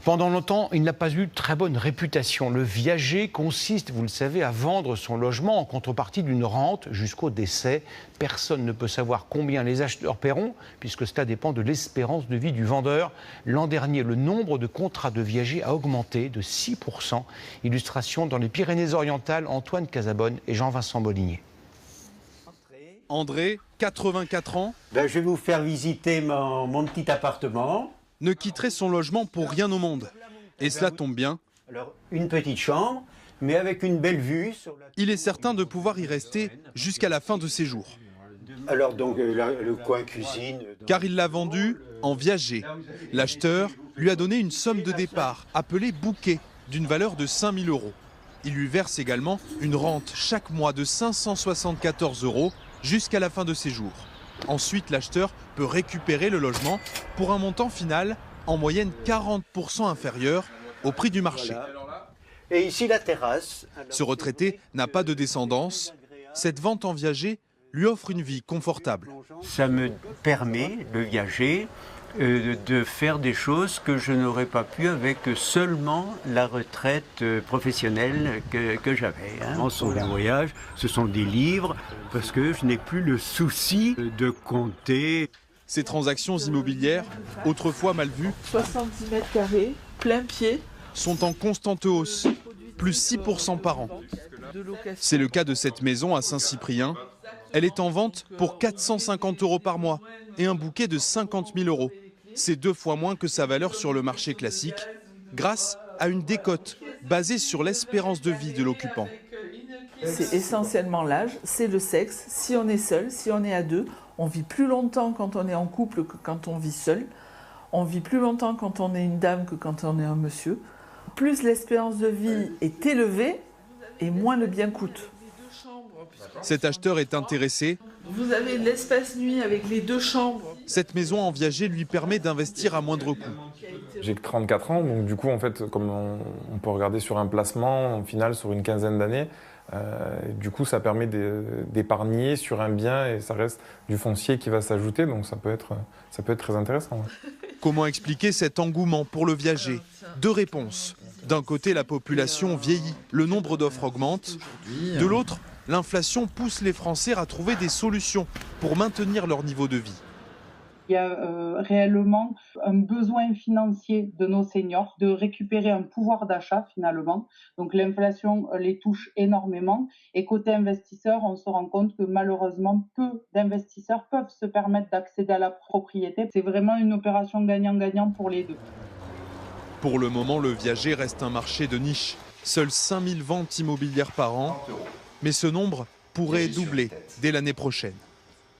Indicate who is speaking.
Speaker 1: Pendant longtemps, il n'a pas eu très bonne réputation. Le viager consiste, vous le savez, à vendre son logement en contrepartie d'une rente jusqu'au décès. Personne ne peut savoir combien les acheteurs paieront, puisque cela dépend de l'espérance de vie du vendeur. L'an dernier, le nombre de contrats de viager a augmenté de 6%. Illustration dans les Pyrénées-Orientales, Antoine Casabonne et Jean-Vincent Molinier.
Speaker 2: André, 84 ans.
Speaker 3: Je vais vous faire visiter mon petit appartement.
Speaker 2: Ne quitterait son logement pour rien au monde. Et cela tombe bien.
Speaker 3: Alors, une petite chambre, mais avec une belle vue.
Speaker 2: Il est certain de pouvoir y rester jusqu'à la fin de ses jours.
Speaker 3: Alors donc le coin cuisine.
Speaker 2: Car il l'a vendu en viager. L'acheteur lui a donné une somme de départ, appelée bouquet, d'une valeur de 5 000 €. Il lui verse également une rente chaque mois de 574 € jusqu'à la fin de ses jours. Ensuite, l'acheteur peut récupérer le logement pour un montant final en moyenne 40% inférieur au prix du marché.
Speaker 3: Et ici la terrasse.
Speaker 2: Ce retraité n'a pas de descendance. Cette vente en viager lui offre une vie confortable.
Speaker 3: Ça me permet, le viager, de faire des choses que je n'aurais pas pu avec seulement la retraite professionnelle que j'avais. Ce sont des voyages, ce sont des livres, parce que je n'ai plus le souci de compter.
Speaker 2: Ces transactions immobilières, autrefois mal vues,
Speaker 4: 70 mètres carrés, plein pied,
Speaker 2: sont en constante hausse, plus 6% par an. C'est le cas de cette maison à Saint-Cyprien. Elle est en vente pour 450 € par mois et un bouquet de 50 000 €. C'est 2 fois moins que sa valeur sur le marché classique, grâce à une décote basée sur l'espérance de vie de l'occupant.
Speaker 4: c'est essentiellement l'âge, c'est le sexe. Si on est seul, si on est à deux, on vit plus longtemps quand on est en couple que quand on vit seul. On vit plus longtemps quand on est une dame que quand on est un monsieur. Plus l'espérance de vie est élevée et moins le bien coûte.
Speaker 2: Cet acheteur est intéressé.
Speaker 4: Vous avez l'espace nuit avec les 2 chambres.
Speaker 2: Cette maison en viager lui permet d'investir à moindre coût.
Speaker 5: J'ai que 34 ans, donc du coup, en fait, comme on peut regarder sur un placement, au final, sur une quinzaine d'années, du coup, ça permet d'épargner sur un bien et ça reste du foncier qui va s'ajouter, donc ça peut être très intéressant. Ouais.
Speaker 2: Comment expliquer cet engouement pour le viager? 2 réponses. D'un côté, la population vieillit, le nombre d'offres augmente. De l'autre, l'inflation pousse les Français à trouver des solutions pour maintenir leur niveau de vie.
Speaker 6: Il y a réellement un besoin financier de nos seniors de récupérer un pouvoir d'achat finalement. Donc l'inflation les touche énormément et côté investisseur, on se rend compte que malheureusement peu d'investisseurs peuvent se permettre d'accéder à la propriété. C'est vraiment une opération gagnant-gagnant pour les deux.
Speaker 2: Pour le moment, le viager reste un marché de niche. Seules 5000 ventes immobilières par an, mais ce nombre pourrait doubler dès l'année prochaine.